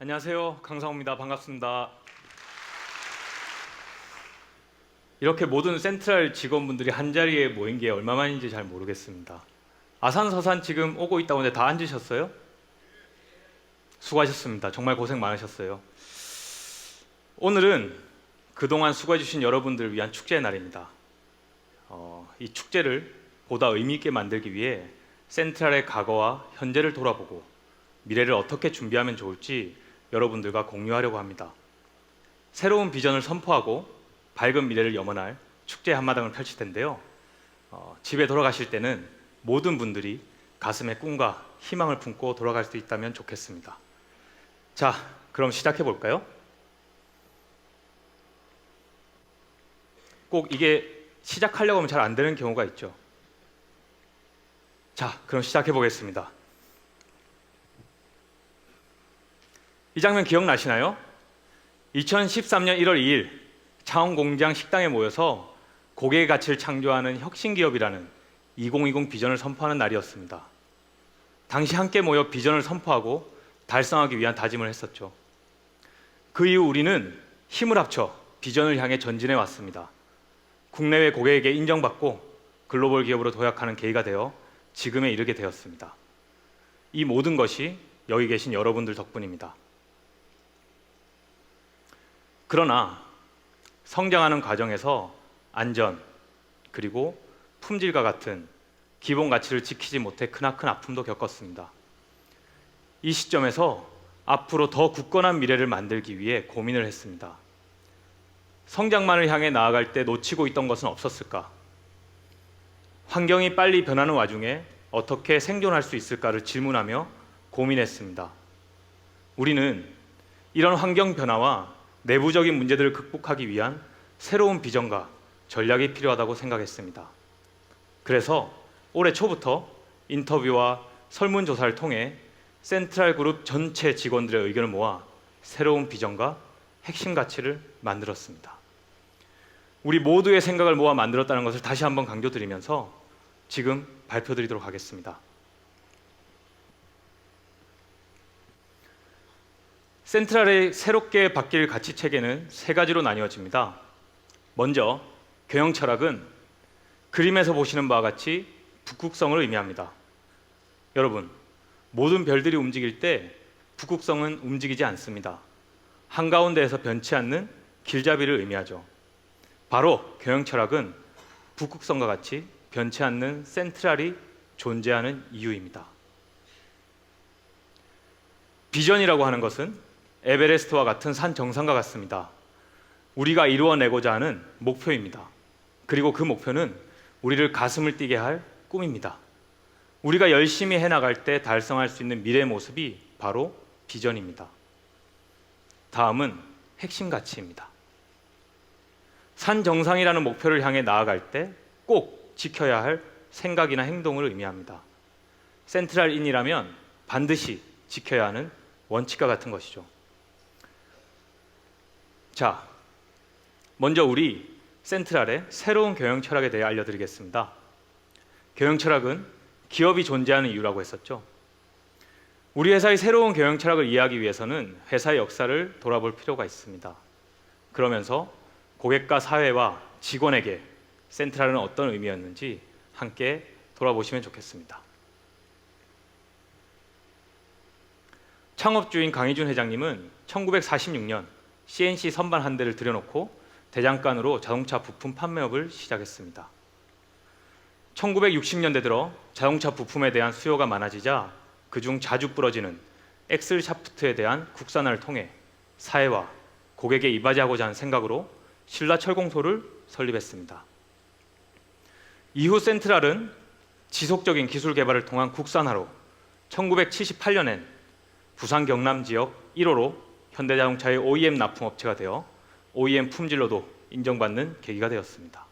안녕하세요. 강상우입니다. 반갑습니다. 이렇게 모든 센트럴 직원분들이 한자리에 모인 게 얼마만인지 잘 모르겠습니다. 아산서산 지금 오고 있다고 하는데 다 앉으셨어요? 수고하셨습니다. 정말 고생 많으셨어요. 오늘은 그동안 수고해주신 여러분들을 위한 축제의 날입니다. 이 축제를 보다 의미 있게 만들기 위해 센트럴의 과거와 현재를 돌아보고 미래를 어떻게 준비하면 좋을지 여러분들과 공유하려고 합니다. 새로운 비전을 선포하고 밝은 미래를 염원할 축제 한마당을 펼칠 텐데요. 집에 돌아가실 때는 모든 분들이 가슴에 꿈과 희망을 품고 돌아갈 수 있다면 좋겠습니다. 자, 그럼 시작해 볼까요? 꼭 이게 시작하려고 하면 잘 안 되는 경우가 있죠. 자, 그럼 시작해 보겠습니다. 이 장면 기억나시나요? 2013년 1월 2일 창원공장 식당에 모여서 고객의 가치를 창조하는 혁신기업이라는 2020 비전을 선포하는 날이었습니다. 당시 함께 모여 비전을 선포하고 달성하기 위한 다짐을 했었죠. 그 이후 우리는 힘을 합쳐 비전을 향해 전진해 왔습니다. 국내외 고객에게 인정받고 글로벌 기업으로 도약하는 계기가 되어 지금에 이르게 되었습니다. 이 모든 것이 여기 계신 여러분들 덕분입니다. 그러나 성장하는 과정에서 안전 그리고 품질과 같은 기본 가치를 지키지 못해 크나큰 아픔도 겪었습니다. 이 시점에서 앞으로 더 굳건한 미래를 만들기 위해 고민을 했습니다. 성장만을 향해 나아갈 때 놓치고 있던 것은 없었을까? 환경이 빨리 변하는 와중에 어떻게 생존할 수 있을까를 질문하며 고민했습니다. 우리는 이런 환경 변화와 내부적인 문제들을 극복하기 위한 새로운 비전과 전략이 필요하다고 생각했습니다. 그래서 올해 초부터 인터뷰와 설문조사를 통해 센트럴 그룹 전체 직원들의 의견을 모아 새로운 비전과 핵심 가치를 만들었습니다. 우리 모두의 생각을 모아 만들었다는 것을 다시 한번 강조드리면서 지금 발표드리도록 하겠습니다. 센트럴의 새롭게 바뀔 가치 체계는 세 가지로 나뉘어집니다. 먼저 경영 철학은 그림에서 보시는 바와 같이 북극성을 의미합니다. 여러분, 모든 별들이 움직일 때 북극성은 움직이지 않습니다. 한가운데에서 변치 않는 길잡이를 의미하죠. 바로 경영 철학은 북극성과 같이 변치 않는 센트럴이 존재하는 이유입니다. 비전이라고 하는 것은 에베레스트와 같은 산 정상과 같습니다. 우리가 이루어내고자 하는 목표입니다. 그리고 그 목표는 우리를 가슴을 뛰게 할 꿈입니다. 우리가 열심히 해나갈 때 달성할 수 있는 미래의 모습이 바로 비전입니다. 다음은 핵심 가치입니다. 산 정상이라는 목표를 향해 나아갈 때 꼭 지켜야 할 생각이나 행동을 의미합니다. 센트럴인이라면 반드시 지켜야 하는 원칙과 같은 것이죠. 자, 먼저 우리 센트럴의 새로운 경영 철학에 대해 알려드리겠습니다. 경영 철학은 기업이 존재하는 이유라고 했었죠. 우리 회사의 새로운 경영 철학을 이해하기 위해서는 회사의 역사를 돌아볼 필요가 있습니다. 그러면서 고객과 사회와 직원에게 센트럴은 어떤 의미였는지 함께 돌아보시면 좋겠습니다. 창업주인 강희준 회장님은 1946년 CNC 선반 한 대를 들여놓고 대장간으로 자동차 부품 판매업을 시작했습니다. 1960년대 들어 자동차 부품에 대한 수요가 많아지자 그중 자주 부러지는 엑셀 샤프트에 대한 국산화를 통해 사회와 고객에 이바지하고자 하는 생각으로 신라철공소를 설립했습니다. 이후 센트럴은 지속적인 기술 개발을 통한 국산화로 1978년엔 부산 경남 지역 1호로 현대자동차의 OEM 납품업체가 되어 OEM 품질로도 인정받는 계기가 되었습니다.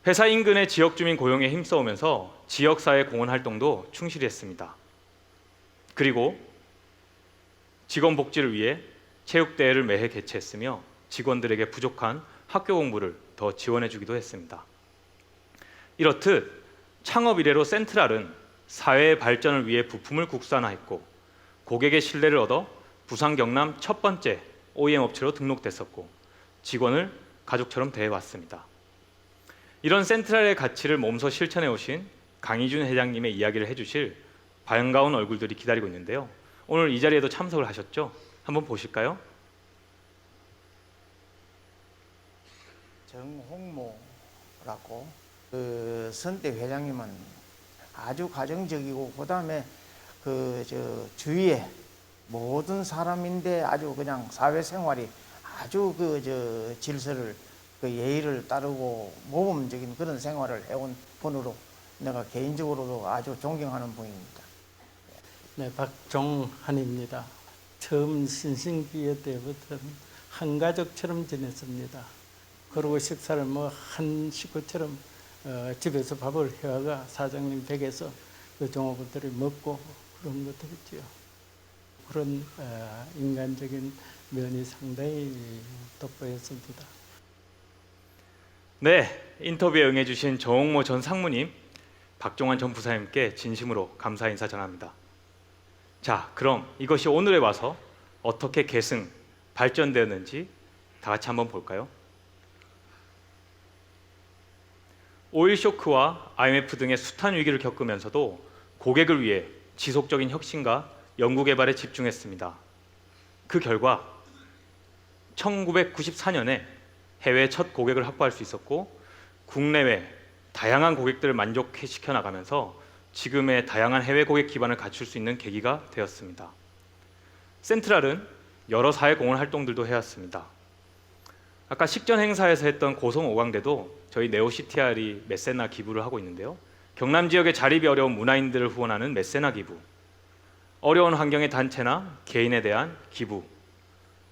회사 인근의 지역 주민 고용에 힘써오면서 지역사회 공헌 활동도 충실히 했습니다. 그리고 직원 복지를 위해 체육대회를 매해 개최했으며 직원들에게 부족한 학교 공부를 더 지원해주기도 했습니다. 이렇듯 창업 이래로 센트럴은 사회의 발전을 위해 부품을 국산화했고 고객의 신뢰를 얻어 부산 경남 첫 번째 OEM 업체로 등록됐었고 직원을 가족처럼 대해왔습니다. 이런 센트럴의 가치를 몸소 실천해 오신 강희준 회장님의 이야기를 해주실 반가운 얼굴들이 기다리고 있는데요. 오늘 이 자리에도 참석을 하셨죠? 한번 보실까요? 정홍모라고 그 선대 회장님은 아주 가정적이고 그다음에 주위에 모든 사람인데 아주 그냥 사회생활이 아주 질서를 예의를 따르고 모범적인 그런 생활을 해온 분으로 내가 개인적으로도 아주 존경하는 분입니다. 네, 박종한입니다. 처음 신신기회 때부터 한 가족처럼 지냈습니다. 그리고 식사를 한 식구처럼 집에서 밥을 해와가 사장님 댁에서 그 종업원들이 먹고 그런 것들 있지요. 그런 인간적인 면이 상당히 돋보였습니다. 네, 인터뷰에 응해주신 정홍모 전 상무님, 박종환 전 부사님께 진심으로 감사 인사 전합니다. 자, 그럼 이것이 오늘에 와서 어떻게 계승, 발전되었는지 다 같이 한번 볼까요? 오일 쇼크와 IMF 등의 숱한 위기를 겪으면서도 고객을 위해 지속적인 혁신과 연구개발에 집중했습니다. 그 결과 1994년에 해외 첫 고객을 확보할 수 있었고 국내외 다양한 고객들을 만족시켜 나가면서 지금의 다양한 해외 고객 기반을 갖출 수 있는 계기가 되었습니다. 센트럴은 여러 사회 공헌 활동들도 해왔습니다. 아까 식전 행사에서 했던 고성 오광대도 저희 네오CTR이 메세나 기부를 하고 있는데요. 경남 지역의 자립이 어려운 문화인들을 후원하는 메세나 기부, 어려운 환경의 단체나 개인에 대한 기부,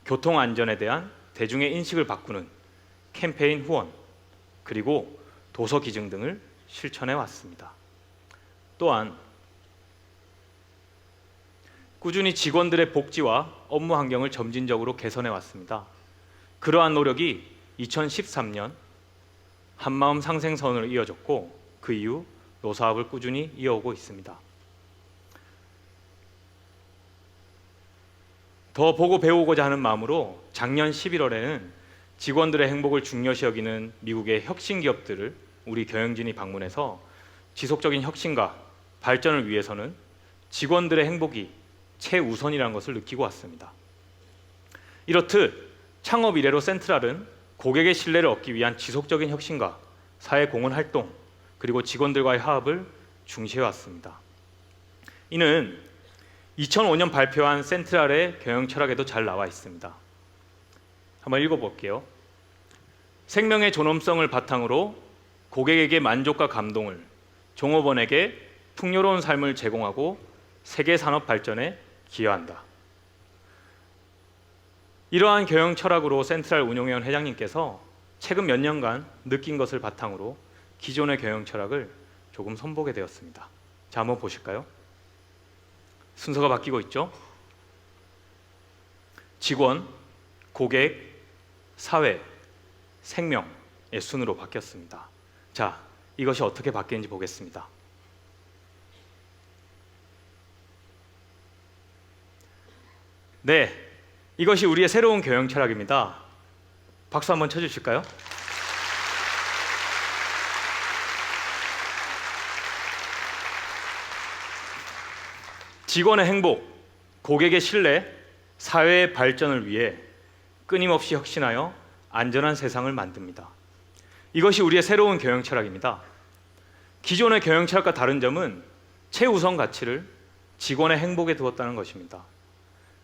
교통 안전에 대한 대중의 인식을 바꾸는 캠페인 후원, 그리고 도서 기증 등을 실천해 왔습니다. 또한 꾸준히 직원들의 복지와 업무 환경을 점진적으로 개선해 왔습니다. 그러한 노력이 2013년 한마음 상생선으로 이어졌고 그 이후 노사업을 꾸준히 이어오고 있습니다. 더 보고 배우고자 하는 마음으로 작년 11월에는 직원들의 행복을 중요시 여기는 미국의 혁신 기업들을 우리 경영진이 방문해서 지속적인 혁신과 발전을 위해서는 직원들의 행복이 최우선이라는 것을 느끼고 왔습니다. 이렇듯 창업 이래로 센트럴은 고객의 신뢰를 얻기 위한 지속적인 혁신과 사회 공헌 활동 그리고 직원들과의 화합을 중시해 왔습니다. 이는 2005년 발표한 센트럴의 경영 철학에도 잘 나와 있습니다. 한번 읽어볼게요. 생명의 존엄성을 바탕으로 고객에게 만족과 감동을, 종업원에게 풍요로운 삶을 제공하고 세계 산업 발전에 기여한다. 이러한 경영 철학으로 센트럴 운용회원 회장님께서 최근 몇 년간 느낀 것을 바탕으로 기존의 경영 철학을 조금 손보게 되었습니다. 자, 한번 보실까요? 순서가 바뀌고 있죠? 직원, 고객, 사회, 생명의 순으로 바뀌었습니다. 자, 이것이 어떻게 바뀌는지 보겠습니다. 네, 이것이 우리의 새로운 경영 철학입니다. 박수 한번 쳐주실까요? 직원의 행복, 고객의 신뢰, 사회의 발전을 위해 끊임없이 혁신하여 안전한 세상을 만듭니다. 이것이 우리의 새로운 경영 철학입니다. 기존의 경영 철학과 다른 점은 최우선 가치를 직원의 행복에 두었다는 것입니다.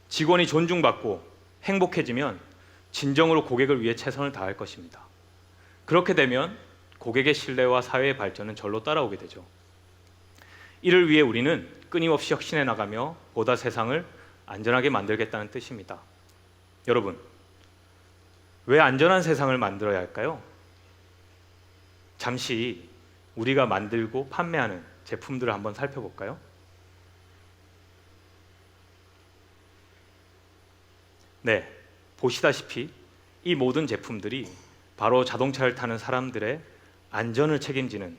직원이 존중받고 행복해지면 진정으로 고객을 위해 최선을 다할 것입니다. 그렇게 되면 고객의 신뢰와 사회의 발전은 절로 따라오게 되죠. 이를 위해 우리는 끊임없이 혁신해 나가며 보다 세상을 안전하게 만들겠다는 뜻입니다. 여러분, 왜 안전한 세상을 만들어야 할까요? 잠시 우리가 만들고 판매하는 제품들을 한번 살펴볼까요? 네, 보시다시피 이 모든 제품들이 바로 자동차를 타는 사람들의 안전을 책임지는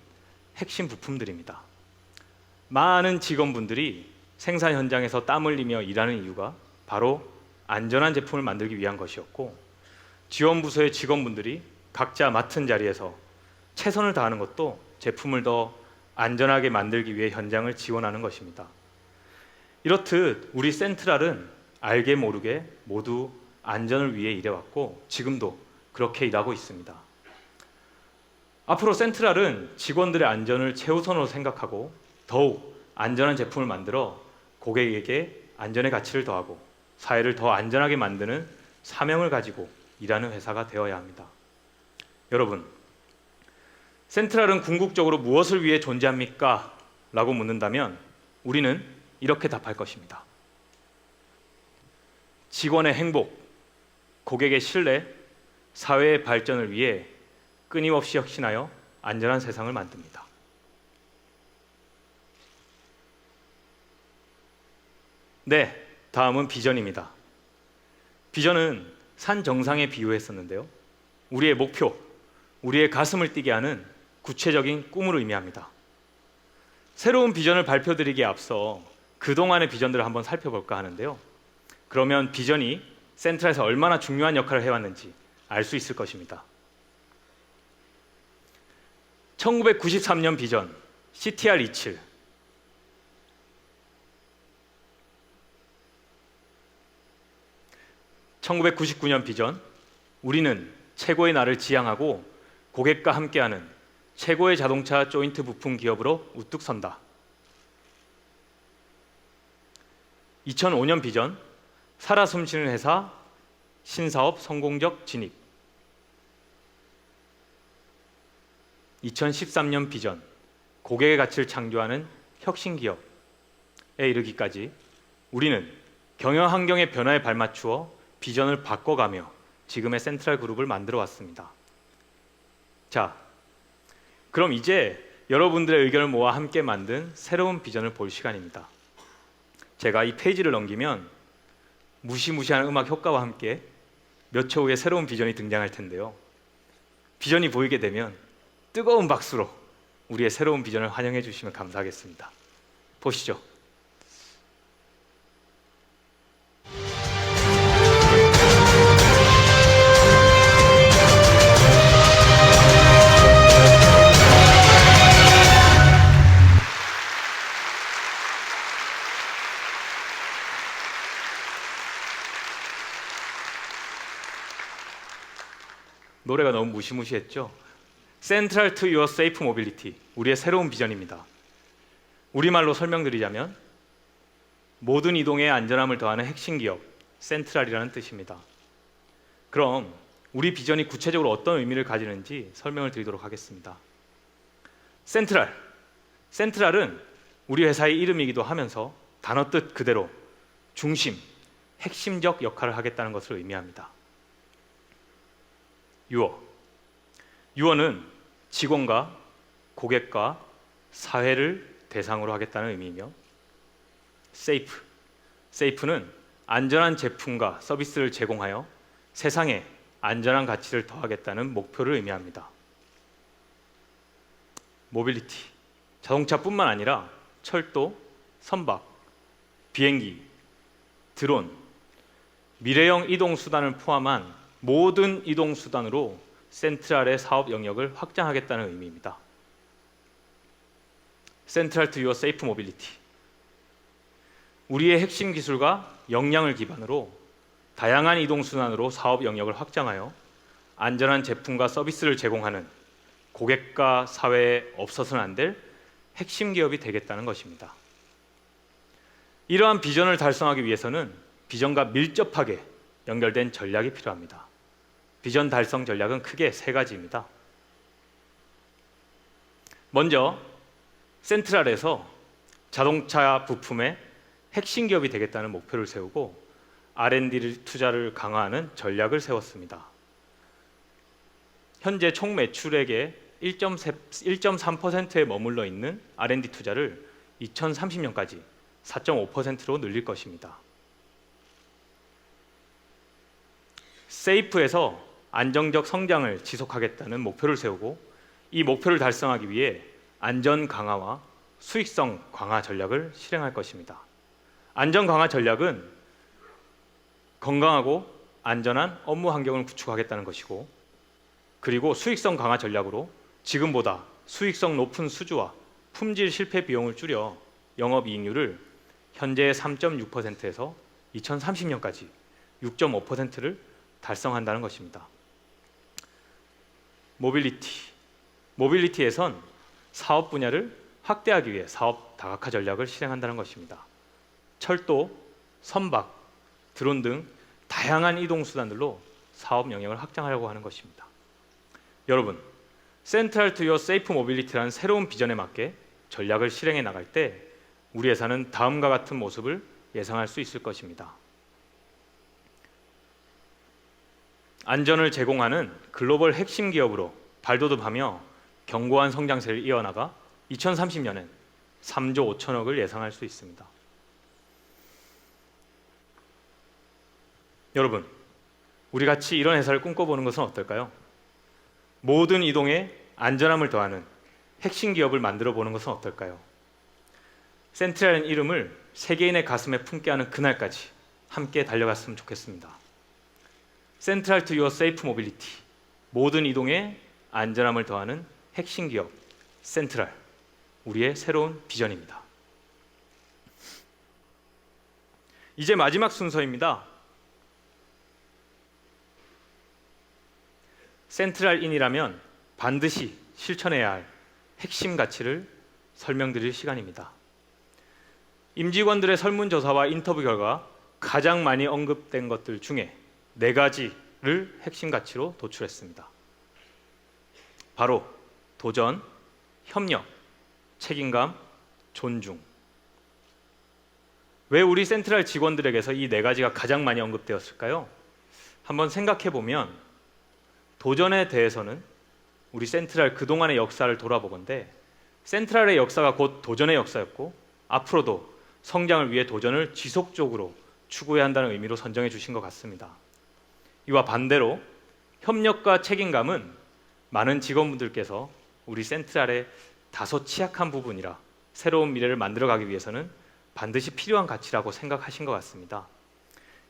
핵심 부품들입니다. 많은 직원분들이 생산 현장에서 땀 흘리며 일하는 이유가 바로 안전한 제품을 만들기 위한 것이었고, 지원 부서의 직원분들이 각자 맡은 자리에서 최선을 다하는 것도 제품을 더 안전하게 만들기 위해 현장을 지원하는 것입니다. 이렇듯 우리 센트럴은 알게 모르게 모두 안전을 위해 일해왔고 지금도 그렇게 일하고 있습니다. 앞으로 센트럴은 직원들의 안전을 최우선으로 생각하고 더욱 안전한 제품을 만들어 고객에게 안전의 가치를 더하고 사회를 더 안전하게 만드는 사명을 가지고 일하는 회사가 되어야 합니다. 여러분, 센트럴은 궁극적으로 무엇을 위해 존재합니까? 라고 묻는다면 우리는 이렇게 답할 것입니다. 직원의 행복, 고객의 신뢰, 사회의 발전을 위해 끊임없이 혁신하여 안전한 세상을 만듭니다. 네, 다음은 비전입니다. 비전은 산 정상에 비유했었는데요. 우리의 목표, 우리의 가슴을 뛰게 하는 구체적인 꿈을 의미합니다. 새로운 비전을 발표드리기에 앞서 그동안의 비전들을 한번 살펴볼까 하는데요. 그러면 비전이 센트럴에서 얼마나 중요한 역할을 해왔는지 알 수 있을 것입니다. 1993년 비전 CTR 27, 1999년 비전 우리는 최고의 날을 지향하고 고객과 함께하는 최고의 자동차 조인트 부품 기업으로 우뚝 선다. 2005년 비전 살아 숨쉬는 회사 신사업 성공적 진입. 2013년 비전 고객의 가치를 창조하는 혁신 기업에 이르기까지 우리는 경영 환경의 변화에 발맞추어 비전을 바꿔가며 지금의 센트럴 그룹을 만들어 왔습니다. 자, 그럼 이제 여러분들의 의견을 모아 함께 만든 새로운 비전을 볼 시간입니다. 제가 이 페이지를 넘기면 무시무시한 음악 효과와 함께 몇 초 후에 새로운 비전이 등장할 텐데요. 비전이 보이게 되면 뜨거운 박수로 우리의 새로운 비전을 환영해 주시면 감사하겠습니다. 보시죠. 노래가 너무 무시무시했죠? Central to your safe mobility, 우리의 새로운 비전입니다. 우리말로 설명드리자면 모든 이동에 안전함을 더하는 핵심 기업, 센트럴이라는 뜻입니다. 그럼 우리 비전이 구체적으로 어떤 의미를 가지는지 설명을 드리도록 하겠습니다. 센트럴은 우리 회사의 이름이기도 하면서 단어 뜻 그대로 중심, 핵심적 역할을 하겠다는 것을 의미합니다. 유어는 직원과 고객과 사회를 대상으로 하겠다는 의미이며, safe는 안전한 제품과 서비스를 제공하여 세상에 안전한 가치를 더하겠다는 목표를 의미합니다. 모빌리티, 자동차뿐만 아니라 철도, 선박, 비행기, 드론, 미래형 이동수단을 포함한 모든 이동수단으로 센트럴의 사업 영역을 확장하겠다는 의미입니다. Central to your safe mobility. 우리의 핵심 기술과 역량을 기반으로 다양한 이동수단으로 사업 영역을 확장하여 안전한 제품과 서비스를 제공하는 고객과 사회에 없어서는 안 될 핵심 기업이 되겠다는 것입니다. 이러한 비전을 달성하기 위해서는 비전과 밀접하게 연결된 전략이 필요합니다. 비전 달성 전략은 크게 세 가지입니다. 먼저 센트럴에서 자동차 부품의 핵심 기업이 되겠다는 목표를 세우고 R&D 투자를 강화하는 전략을 세웠습니다. 현재 총 매출액의 1.3%에 머물러 있는 R&D 투자를 2030년까지 4.5%로 늘릴 것입니다. 세이프에서 안정적 성장을 지속하겠다는 목표를 세우고 이 목표를 달성하기 위해 안전 강화와 수익성 강화 전략을 실행할 것입니다. 안전 강화 전략은 건강하고 안전한 업무 환경을 구축하겠다는 것이고, 그리고 수익성 강화 전략으로 지금보다 수익성 높은 수주와 품질 실패 비용을 줄여 영업이익률을 현재의 3.6%에서 2030년까지 6.5%를 달성한다는 것입니다. 모빌리티에선 사업 분야를 확대하기 위해 사업 다각화 전략을 실행한다는 것입니다. 철도, 선박, 드론 등 다양한 이동 수단들로 사업 영역을 확장하려고 하는 것입니다. 여러분, Central to Your Safe Mobility라는 새로운 비전에 맞게 전략을 실행해 나갈 때 우리 회사는 다음과 같은 모습을 예상할 수 있을 것입니다. 안전을 제공하는 글로벌 핵심 기업으로 발돋움하며 견고한 성장세를 이어나가 2030년엔 3조 5천억을 예상할 수 있습니다. 여러분, 우리 같이 이런 회사를 꿈꿔보는 것은 어떨까요? 모든 이동에 안전함을 더하는 핵심 기업을 만들어 보는 것은 어떨까요? 센트럴이라는 이름을 세계인의 가슴에 품게 하는 그날까지 함께 달려갔으면 좋겠습니다. Central to Your Safe Mobility, 모든 이동에 안전함을 더하는 핵심 기업 센트럴, 우리의 새로운 비전입니다. 이제 마지막 순서입니다. 센트럴인이라면 반드시 실천해야 할 핵심 가치를 설명드릴 시간입니다. 임직원들의 설문조사와 인터뷰 결과 가장 많이 언급된 것들 중에 4가지를 핵심 가치로 도출했습니다. 바로 도전, 협력, 책임감, 존중. 왜 우리 센트럴 직원들에게서 이 4가지가 가장 많이 언급되었을까요? 한번 생각해 보면 도전에 대해서는 우리 센트럴 그동안의 역사를 돌아보건대 센트럴의 역사가 곧 도전의 역사였고 앞으로도 성장을 위해 도전을 지속적으로 추구해야 한다는 의미로 선정해 주신 것 같습니다. 이와 반대로 협력과 책임감은 많은 직원분들께서 우리 센트럴의 다소 취약한 부분이라 새로운 미래를 만들어가기 위해서는 반드시 필요한 가치라고 생각하신 것 같습니다.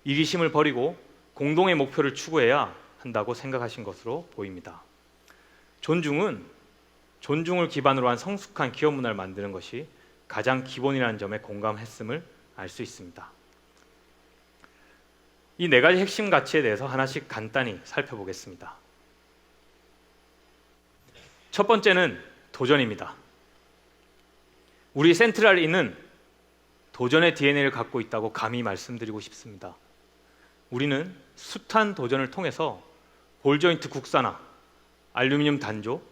이기심을 버리고 공동의 목표를 추구해야 한다고 생각하신 것으로 보입니다. 존중을 기반으로 한 성숙한 기업 문화를 만드는 것이 가장 기본이라는 점에 공감했음을 알 수 있습니다. 이 4가지 핵심 가치에 대해서 하나씩 간단히 살펴보겠습니다. 첫 번째는 도전입니다. 우리 센트럴인은 도전의 DNA를 갖고 있다고 감히 말씀드리고 싶습니다. 우리는 숱한 도전을 통해서 볼조인트 국산화, 알루미늄 단조,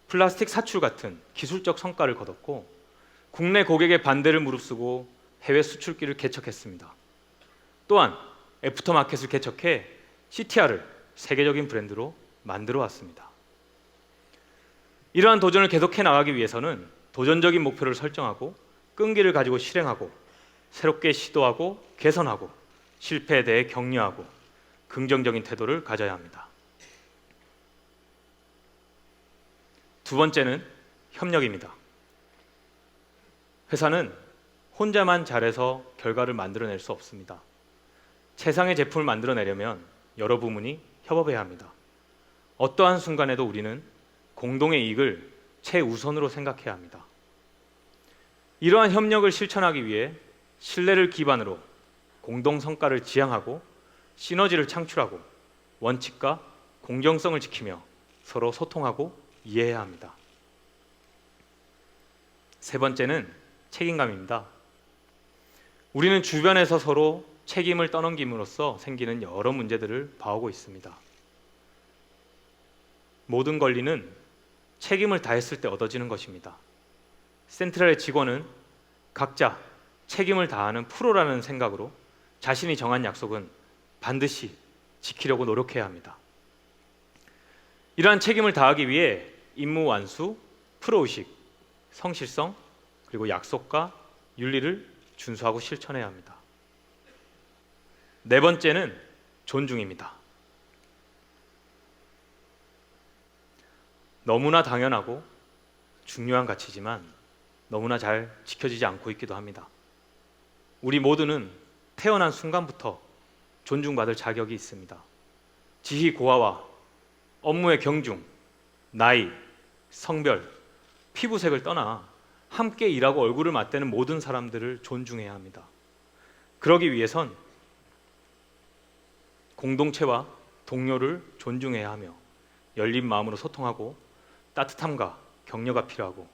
플라스틱 사출 같은 기술적 성과를 거뒀고 국내 고객의 반대를 무릅쓰고 해외 수출기를 개척했습니다. 또한 애프터마켓을 개척해 CTR을 세계적인 브랜드로 만들어 왔습니다. 이러한 도전을 계속해 나가기 위해서는 도전적인 목표를 설정하고 끈기를 가지고 실행하고 새롭게 시도하고 개선하고 실패에 대해 격려하고 긍정적인 태도를 가져야 합니다. 두 번째는 협력입니다. 회사는 혼자만 잘해서 결과를 만들어낼 수 없습니다. 최상의 제품을 만들어내려면 여러 부문이 협업해야 합니다. 어떠한 순간에도 우리는 공동의 이익을 최우선으로 생각해야 합니다. 이러한 협력을 실천하기 위해 신뢰를 기반으로 공동 성과를 지향하고 시너지를 창출하고 원칙과 공정성을 지키며 서로 소통하고 이해해야 합니다. 세 번째는 책임감입니다. 우리는 주변에서 서로 책임을 떠넘김으로써 생기는 여러 문제들을 봐오고 있습니다. 모든 권리는 책임을 다했을 때 얻어지는 것입니다. 센트럴의 직원은 각자 책임을 다하는 프로라는 생각으로 자신이 정한 약속은 반드시 지키려고 노력해야 합니다. 이러한 책임을 다하기 위해 임무 완수, 프로의식, 성실성, 그리고 약속과 윤리를 준수하고 실천해야 합니다. 네 번째는 존중입니다. 너무나 당연하고 중요한 가치지만 너무나 잘 지켜지지 않고 있기도 합니다. 우리 모두는 태어난 순간부터 존중받을 자격이 있습니다. 지위 고하와 업무의 경중, 나이, 성별, 피부색을 떠나 함께 일하고 얼굴을 맞대는 모든 사람들을 존중해야 합니다. 그러기 위해선 공동체와 동료를 존중해야 하며 열린 마음으로 소통하고 따뜻함과 격려가 필요하고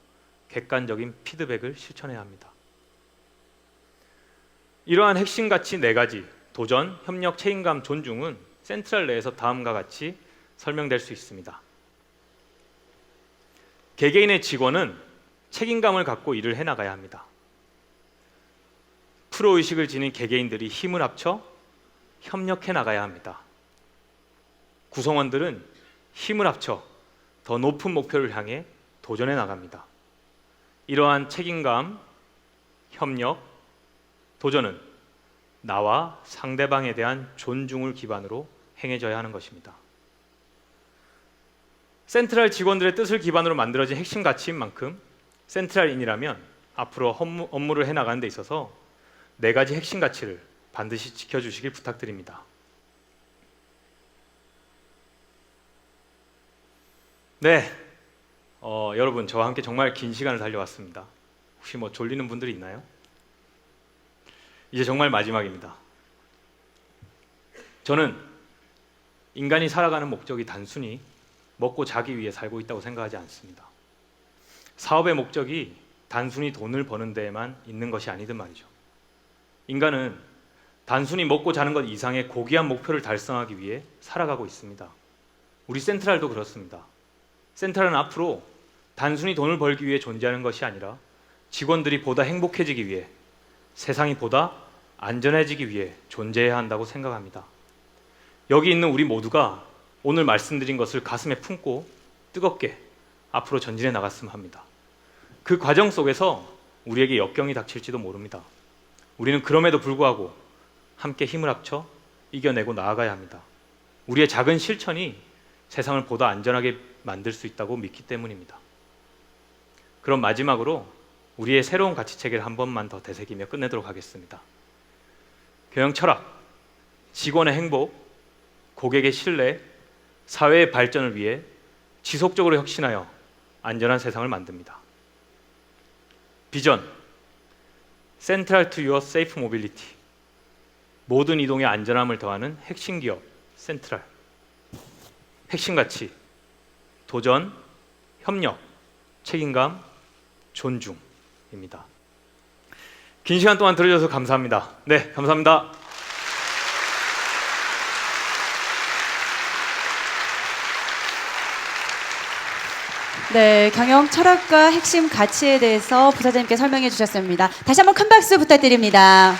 객관적인 피드백을 실천해야 합니다. 이러한 핵심 가치 4가지 도전, 협력, 책임감, 존중은 센트럴 내에서 다음과 같이 설명될 수 있습니다. 개개인의 직원은 책임감을 갖고 일을 해나가야 합니다. 프로의식을 지닌 개개인들이 힘을 합쳐 협력해 나가야 합니다. 구성원들은 힘을 합쳐 더 높은 목표를 향해 도전해 나갑니다. 이러한 책임감, 협력, 도전은 나와 상대방에 대한 존중을 기반으로 행해져야 하는 것입니다. 센트럴 직원들의 뜻을 기반으로 만들어진 핵심 가치인 만큼 센트럴인이라면 앞으로 업무를 해나가는 데 있어서 4가지 핵심 가치를 반드시 지켜주시길 부탁드립니다. 네, 여러분 저와 함께 정말 긴 시간을 달려왔습니다. 혹시 뭐 졸리는 분들이 있나요? 이제 정말 마지막입니다. 저는 인간이 살아가는 목적이 단순히 먹고 자기 위해 살고 있다고 생각하지 않습니다. 사업의 목적이 단순히 돈을 버는 데에만 있는 것이 아니든 말이죠. 인간은 단순히 먹고 자는 것 이상의 고귀한 목표를 달성하기 위해 살아가고 있습니다. 우리 센트럴도 그렇습니다. 센트럴은 앞으로 단순히 돈을 벌기 위해 존재하는 것이 아니라 직원들이 보다 행복해지기 위해, 세상이 보다 안전해지기 위해 존재해야 한다고 생각합니다. 여기 있는 우리 모두가 오늘 말씀드린 것을 가슴에 품고 뜨겁게 앞으로 전진해 나갔으면 합니다. 그 과정 속에서 우리에게 역경이 닥칠지도 모릅니다. 우리는 그럼에도 불구하고 함께 힘을 합쳐 이겨내고 나아가야 합니다. 우리의 작은 실천이 세상을 보다 안전하게 만들 수 있다고 믿기 때문입니다. 그럼 마지막으로 우리의 새로운 가치체계를 한 번만 더 되새기며 끝내도록 하겠습니다. 경영 철학, 직원의 행복, 고객의 신뢰, 사회의 발전을 위해 지속적으로 혁신하여 안전한 세상을 만듭니다. 비전, Central to your safe mobility. 모든 이동에 안전함을 더하는 핵심 기업, 센트럴. 핵심 가치, 도전, 협력, 책임감, 존중입니다. 긴 시간 동안 들어주셔서 감사합니다. 네, 감사합니다. 네, 경영 철학과 핵심 가치에 대해서 부사장님께 설명해 주셨습니다. 다시 한번 큰 박수 부탁드립니다.